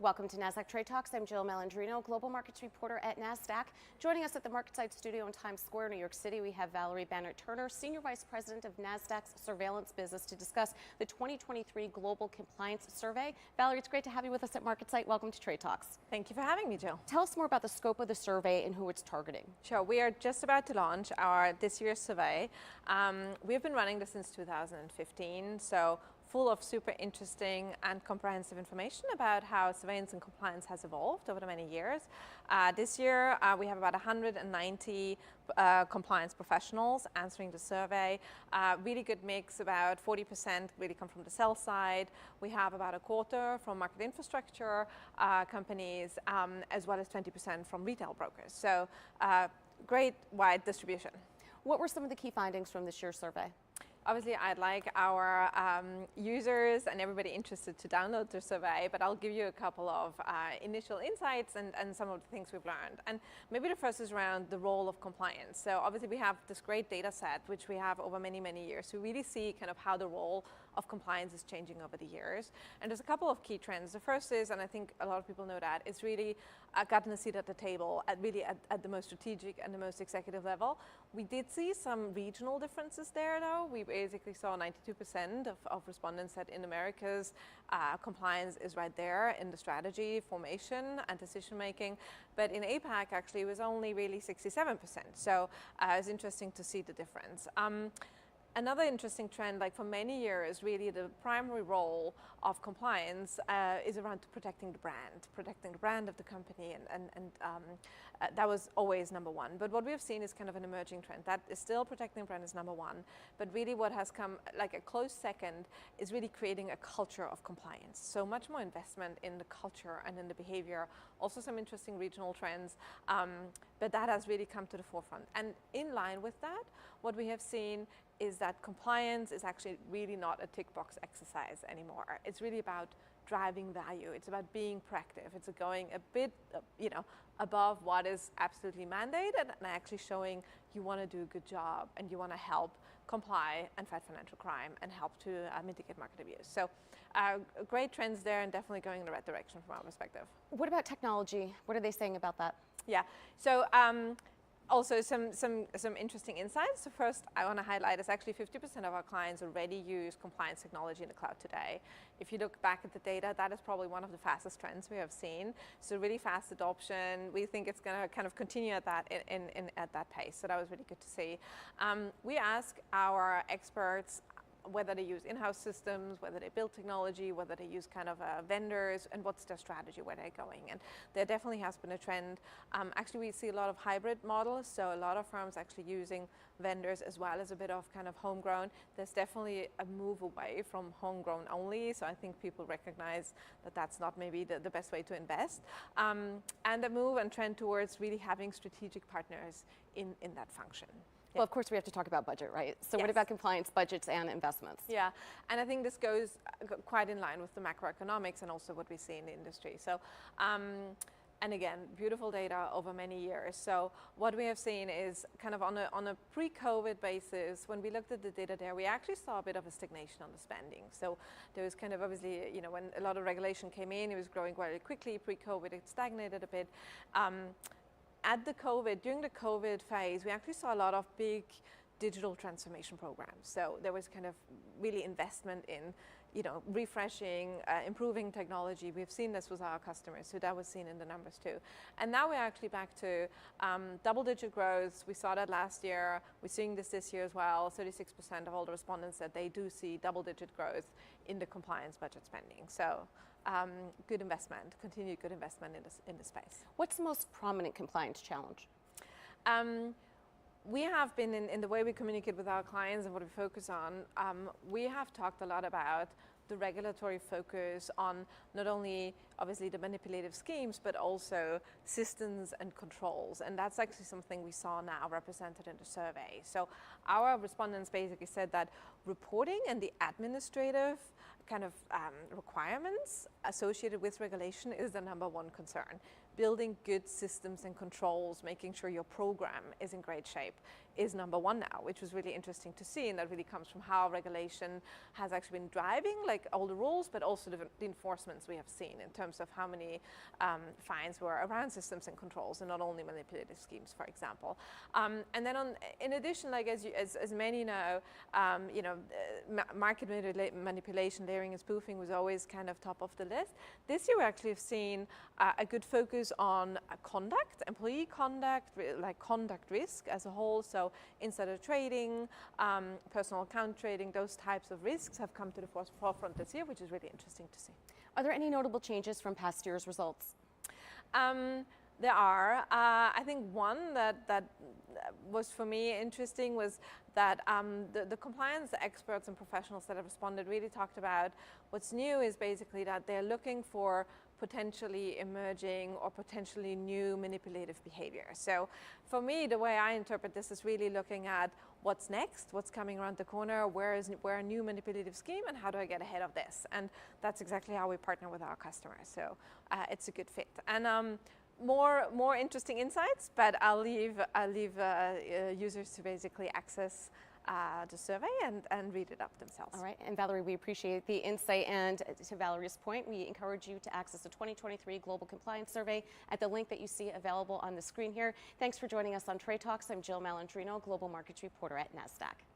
Welcome to Nasdaq Trade Talks. I'm Jill Malandrino, global markets reporter at Nasdaq. Joining us at the MarketSite studio in Times Square, New York City, we have Valerie Bannert-Thurner, Senior Vice President of Nasdaq's surveillance business, to discuss the 2023 Global Compliance Survey. Valerie, it's great to have you with us at MarketSite. Welcome to Trade Talks. Thank you for having me, Jill. Tell us more about the scope of the survey and who it's targeting. Sure. We are just about to launch this year's survey. We've been running this since 2015, so full of super interesting and comprehensive information about how surveillance and compliance has evolved over the many years. This year, we have about 190 compliance professionals answering the survey. Really good mix, about 40% really come from the sell side. We have about a quarter from market infrastructure companies, as well as 20% from retail brokers. So great wide distribution. What were some of the key findings from this year's survey? Obviously, I'd like our users and everybody interested to download the survey, but I'll give you a couple of initial insights and some of the things we've learned. And maybe the first is around the role of compliance. So obviously we have this great data set, which we have over many, many years, to really see kind of how the role of compliance is changing over the years. And there's a couple of key trends. The first is, and I think a lot of people know that, it's really gotten a seat at the table at the most strategic and the most executive level. We did see some regional differences there, though. We basically saw 92% of respondents said in Americas, compliance is right there in the strategy, formation, and decision making. But in APAC, actually, it was only really 67%. So it's interesting to see the difference. Another interesting trend, like for many years, really the primary role of compliance is around protecting the brand of the company, and that was always number one. But what we've seen is kind of an emerging trend that is still protecting the brand is number one, but really what has come like a close second is really creating a culture of compliance. So much more investment in the culture and in the behavior. Also some interesting regional trends, but that has really come to the forefront. And in line with that, what we have seen is that compliance is actually really not a tick box exercise anymore. It's really about driving value. It's about being proactive. It's going a bit, above what is absolutely mandated and actually showing you want to do a good job and you want to help comply and fight financial crime and help to mitigate market abuse. So great trends there and definitely going in the right direction from our perspective. What about technology? What are they saying about that? Yeah. So also some interesting insights. So first I want to highlight is actually 50% of our clients already use compliance technology in the cloud today. If you look back at the data, that is probably one of the fastest trends we have seen. So really fast adoption. We think it's going to kind of continue at that at that pace. So that was really good to see. We ask our experts whether they use in-house systems, whether they build technology, whether they use kind of vendors, and what's their strategy, where they're going. And there definitely has been a trend. Actually, we see a lot of hybrid models, so a lot of firms actually using vendors as well as a bit of kind of homegrown. There's definitely a move away from homegrown only, so I think people recognize that that's not maybe the best way to invest. And the move and trend towards really having strategic partners in that function. Well, of course, we have to talk about budget, right? So Yes. What about compliance, budgets, and investments? Yeah, and I think this goes quite in line with the macroeconomics and also what we see in the industry. So, and again, beautiful data over many years. So what we have seen is kind of on a pre-COVID basis, when we looked at the data there, we actually saw a bit of a stagnation on the spending. So there was kind of obviously, when a lot of regulation came in, it was growing very quickly. Pre-COVID, it stagnated a bit. During the COVID phase, we actually saw a lot of big digital transformation programs. So there was kind of really investment in, refreshing, improving technology. We've seen this with our customers, so that was seen in the numbers too. And now we're actually back to double-digit growth. We saw that last year. We're seeing this year as well. 36% of all the respondents said they do see double-digit growth in the compliance budget spending. So good investment, continued good investment in this space. What's the most prominent compliance challenge? We have been, in the way we communicate with our clients and what we focus on, we have talked a lot about the regulatory focus on not only obviously the manipulative schemes, but also systems and controls. And that's actually something we saw now represented in the survey. So our respondents basically said that reporting and the administrative kind of requirements associated with regulation is the number one concern. building good systems and controls, making sure your program is in great shape is number one now, which was really interesting to see, and that really comes from how regulation has actually been driving like all the rules, but also the enforcements we have seen in terms of how many fines were around systems and controls, and not only manipulative schemes, for example. And then in addition, like as many know, market manipulation, layering and spoofing was always kind of top of the list. This year we actually have seen a good focus on conduct, employee conduct, like conduct risk as a whole. So insider trading, personal account trading, those types of risks have come to the forefront this year, which is really interesting to see. Are there any notable changes from past year's results? There are. I think one that was for me interesting was that the compliance experts and professionals that have responded really talked about what's new is basically that they're looking for potentially emerging or potentially new manipulative behavior. So for me, the way I interpret this is really looking at what's next, what's coming around the corner, where a new manipulative scheme, and how do I get ahead of this? And that's exactly how we partner with our customers. So it's a good fit. And more interesting insights, but I'll leave users to basically access the survey and read it up themselves. All right, and Valerie, we appreciate the insight, and to Valerie's point, we encourage you to access the 2023 Global Compliance Survey at the link that you see available on the screen here. Thanks for joining us on Trade Talks. I'm Jill Malandrino, Global Markets Reporter at Nasdaq.